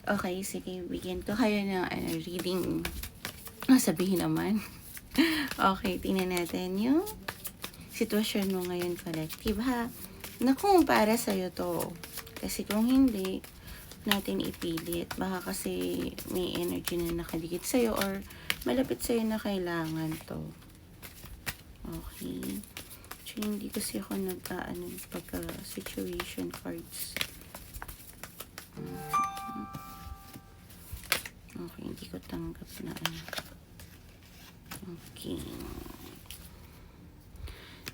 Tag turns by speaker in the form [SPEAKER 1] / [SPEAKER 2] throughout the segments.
[SPEAKER 1] Okay, sige, bigyan ko kayo ng reading. Sabihin naman. Okay, tingnan natin yung sitwasyon mo ngayon, collective, ha? Naku, para sa'yo to. Kasi kung hindi natin ipilit, baka kasi may energy na nakadikit sa'yo or malapit sa'yo na kailangan to. Okay. So, hindi kasi ako pagka situation cards. Okay, hindi ko tanggap na Okay.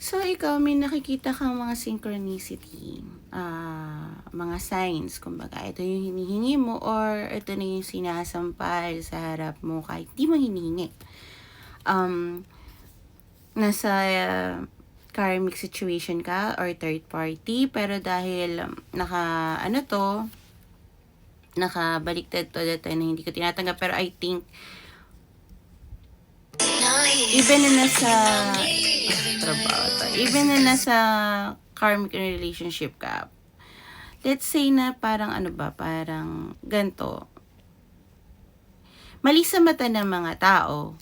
[SPEAKER 1] So, ikaw, may nakikita kang mga synchronicity, mga signs, kumbaga, ito yung hinihingi mo or ito na yung sinasampal sa harap mo kahit di mo hinihingi. Nasa karmic situation ka or third party, pero dahil nakabaliktad to that time na hindi ko tinatanggap, pero I think even na nasa karmic relationship ka, let's say na parang parang ganito, mali sa mata ng mga tao,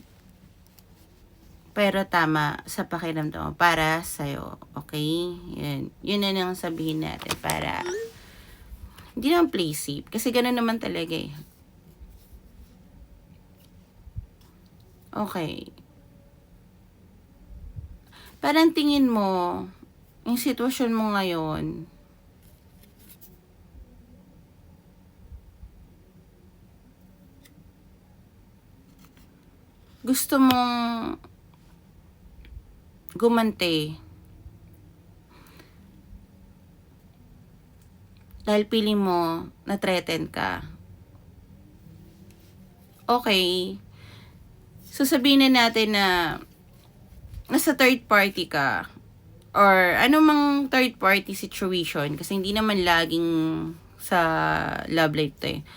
[SPEAKER 1] pero tama sa pakiramdam mo para sa'yo. Okay? Yun na nang sabihin natin para hindi naman play safe. Kasi gano'n naman talaga eh. Okay. Parang tingin mo, yung sitwasyon mo ngayon, gusto mong gumante. Dahil piling mo, na-threaten ka. Okay. So, sabihin na natin na nasa third party ka. Or anumang third party situation. Kasi hindi naman laging sa love life to eh.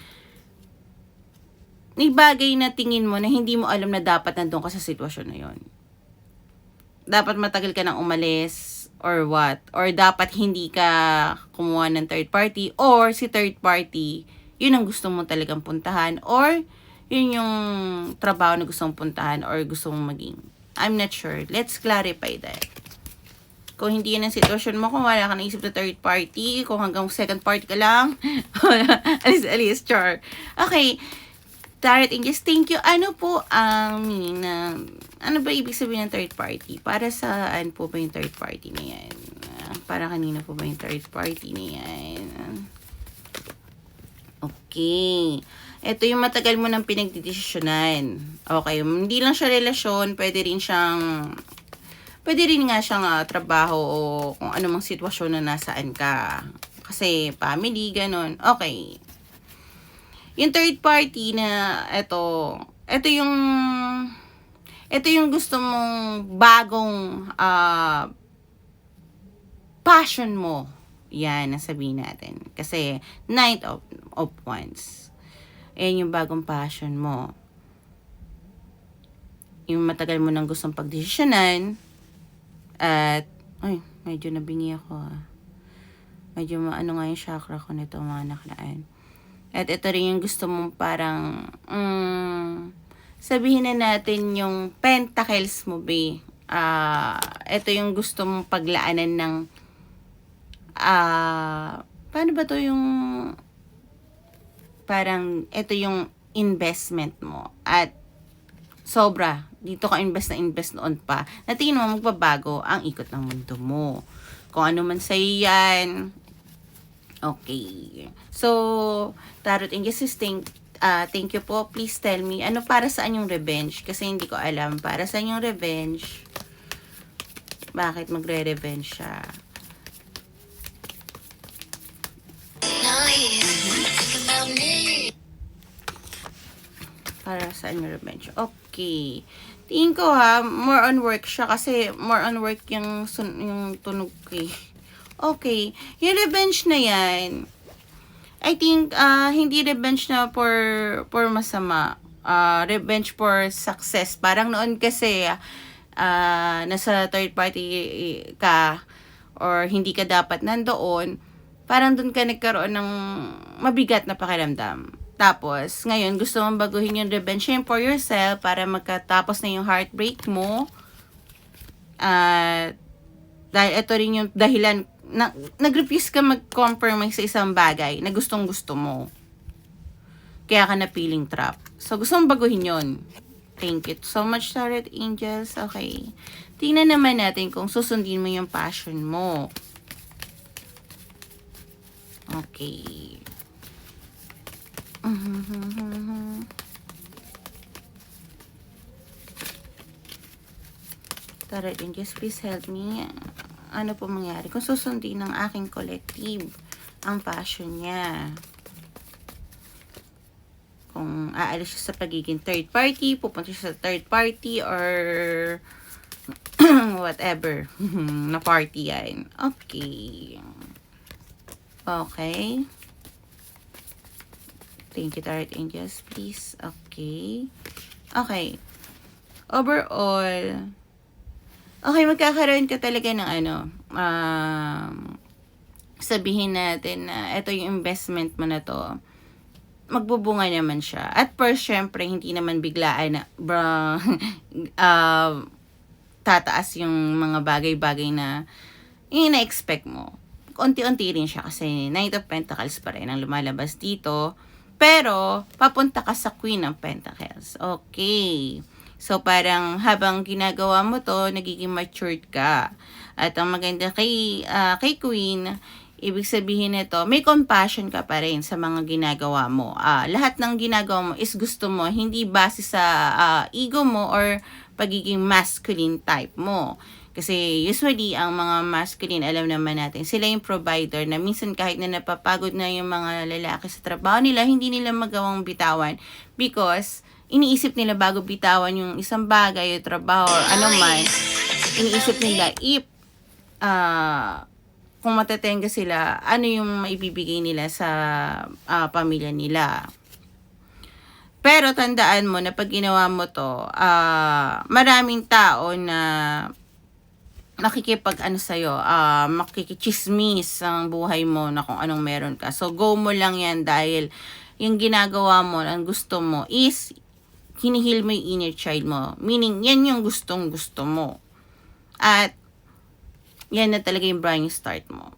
[SPEAKER 1] May bagay na tingin mo na hindi mo alam na dapat nandun ka sa sitwasyon na yon. Dapat matagal ka nang umalis or what? Or dapat hindi ka kumuha ng third party or si third party, yun ang gusto mo talagang puntahan or yun yung trabaho na gusto mong puntahan or gusto mong maging. I'm not sure. Let's clarify that. Kung hindi yan ang sitwasyon mo, kung wala ka naisip na third party, kung hanggang second party ka lang, alis, char. Okay. Tarot Angels, thank you. Ano po ang meaning na, ano ba ibig sabihin ng third party? Para saan po ba yung third party na yan? Para kanina po ba yung third party na yan? Okay. Ito yung matagal mo nang pinagdidesisyonan. Okay. Hindi lang siya relasyon, pwede rin nga siyang trabaho o kung anumang sitwasyon na nasaan ka. Kasi family, ganun. Okay. Yung third party na ito yung gusto mong bagong passion mo. Yan, nasabihin natin. Kasi Knight of Wands. Ayan yung bagong passion mo. Yung matagal mo nang gustong pagdesisyonan. At, medyo nabingi ako Medyo maano nga yung chakra ko nito mga nakaraan. At ito rin yung gusto mong parang, sabihin na natin yung pentacles mo, be. Ito yung gusto mong paglaanan ng, paano ba to yung, parang, ito yung investment mo. At, sobra, dito ka invest noon pa. Natingin mo magbabago ang ikot ng mundo mo. Kung ano man sa'yo yan, okay. So, Tarot Angels, thank you po. Please tell me, ano para saan yung revenge? Kasi hindi ko alam. Para saan yung revenge? Bakit magre-revenge siya? Para saan yung revenge? Okay. Tingin ko more on work siya. Kasi more on work yung tunog ko eh. Okay. Yung revenge na yan, I think, hindi revenge na for masama. Revenge for success. Parang noon kasi, nasa third party ka, or hindi ka dapat nandoon, parang doon ka nagkaroon ng mabigat na pakiramdam. Tapos, ngayon, gusto mong baguhin yung revenge for yourself para magkatapos na yung heartbreak mo. Dahil ito rin yung dahilan, nag-refuse ka mag-compromise sa isang bagay na gustong-gusto mo. Kaya ka napiling trap. So, gusto mong baguhin yon. Thank you so much, Tarot Angels. Okay. Tingnan naman natin kung susundin mo yung passion mo. Okay. Tarot Angels, please help me. Ano po mangyari kung susundin ng aking collective ang passion niya? Kung aalis siya sa pagiging third party, pupunta siya sa third party, or whatever na party yan. Okay. Okay. Thank you, Tarot Angels, please. Okay. Okay. Overall, okay, magkakaroon ka talaga ng sabihin natin na ito yung investment mo na to. Magbubunga naman siya. At first, syempre, hindi naman biglaan na tataas yung mga bagay-bagay na yung na-expect mo. Unti-unti rin siya kasi Knight of Pentacles pa rin ang lumalabas dito. Pero, papunta ka sa Queen of Pentacles. Okay. So, parang habang ginagawa mo to, nagiging matured ka. At ang maganda kay Queen, ibig sabihin nito, may compassion ka pa rin sa mga ginagawa mo. Lahat ng ginagawa mo is gusto mo, hindi base sa ego mo or pagiging masculine type mo. Kasi usually, ang mga masculine, alam naman natin, sila yung provider na minsan kahit na napapagod na yung mga lalaki sa trabaho nila, hindi nila magawang bitawan because iniisip nila bago bitawan yung isang bagay, yung trabaho, or ano man, iniisip nila if kung matetenga sila, ano yung maibibigay nila sa pamilya nila. Pero tandaan mo na pag ginawa mo to, maraming tao na makikichismis ang buhay mo na kung anong meron ka. So, go mo lang yan dahil yung ginagawa mo, ang gusto mo is hinihil mo yung inner child mo. Meaning, yan yung gustong-gusto mo. At, yan na talaga yung brand new start mo.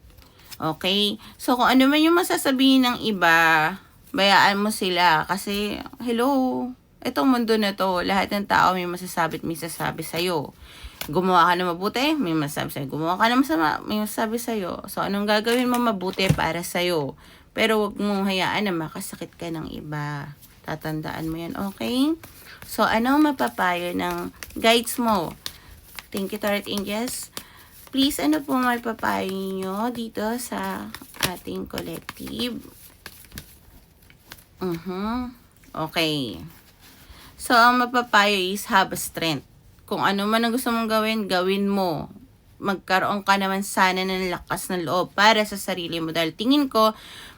[SPEAKER 1] Okay? So, kung ano man yung masasabihin ng iba, bayaan mo sila. Kasi, hello, itong mundo na to, lahat ng tao may masasabi at may sasabi sa'yo. Gumawa ka na mabuti, may masasabi sa'yo. Gumawa ka na masama, may masasabi sa'yo. So, anong gagawin mo mabuti para sa'yo? Pero, huwag mong hayaan na makasakit ka ng iba. Tatandaan mo yan, okay? So, ano mapapayo ng guides mo? Thank you, Tarot Angels. Please, ano po may papayo nyo dito sa ating collective? Okay. So, ang mapapayo is have a strength. Kung ano man ang gusto mong gawin, gawin mo. Magkaroon ka naman sana ng lakas ng loob para sa sarili mo. Dahil tingin ko,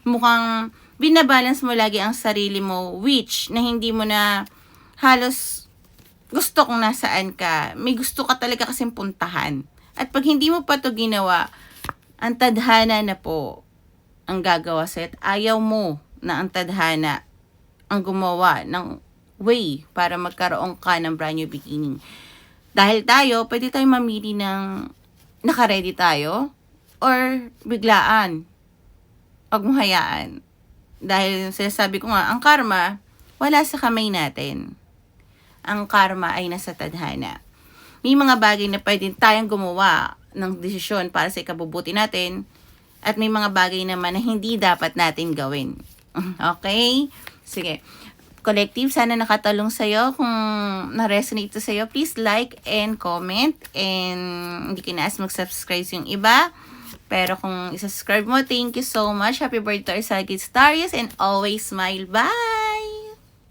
[SPEAKER 1] mukhang binabalance mo lagi ang sarili mo, which na hindi mo na halos gusto kung nasaan ka. May gusto ka talaga kasing puntahan. At pag hindi mo pa to ginawa, ang tadhana na po ang gagawa sa'yo. At ayaw mo na ang tadhana ang gumawa ng way para magkaroon ka ng brand new beginning. Dahil tayo, pwede tayong mamili ng naka-ready tayo or biglaan. Huwag mo hayaan. Dahil sinasabi ko nga, ang karma, wala sa kamay natin. Ang karma ay nasa tadhana. May mga bagay na pwede tayong gumawa ng desisyon para sa ikabubuti natin at may mga bagay naman na hindi dapat natin gawin. Okay? Sige. Collective, sana nakatulong sa'yo. Kung na-resonate to sa'yo, please like and comment. And hindi kinaas mag-subscribe yung iba. Pero kung isubscribe mo, thank you so much. Happy birthday to our Sagittarius and always smile. Bye!